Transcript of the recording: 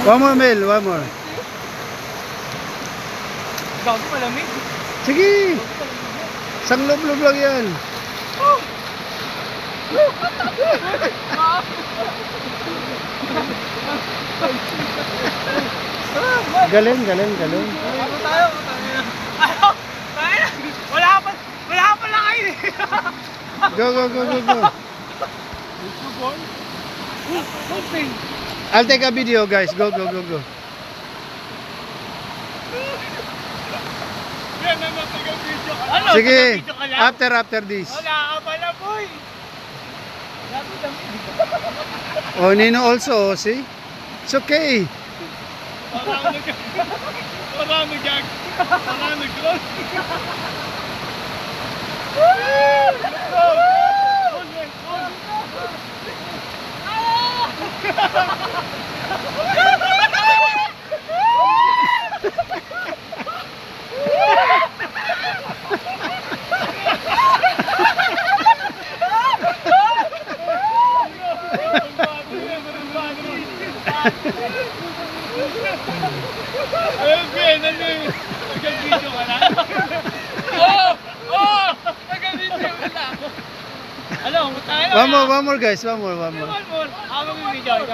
One more, Mel. One more. Gago, malamig. Sige. Isang loob-loob lang yan. Galing, galing, galing. Ano tayo? Ano? Tayo? Wala pa lang kayo eh. Go, go, go, go, go. Something. I'll take a video, guys. Go, go, go, go. Ano? Sige. Video ka lang? After this. Wala ka pala, boy. Oh, Nino also, see? It's okay. Parang nag-gag. Parang nag-gag. Nag-video ka na? Oh! Nag-video ka na! Ano? Tayo na! One more, guys. One more, one more. One more! Ako mag-video.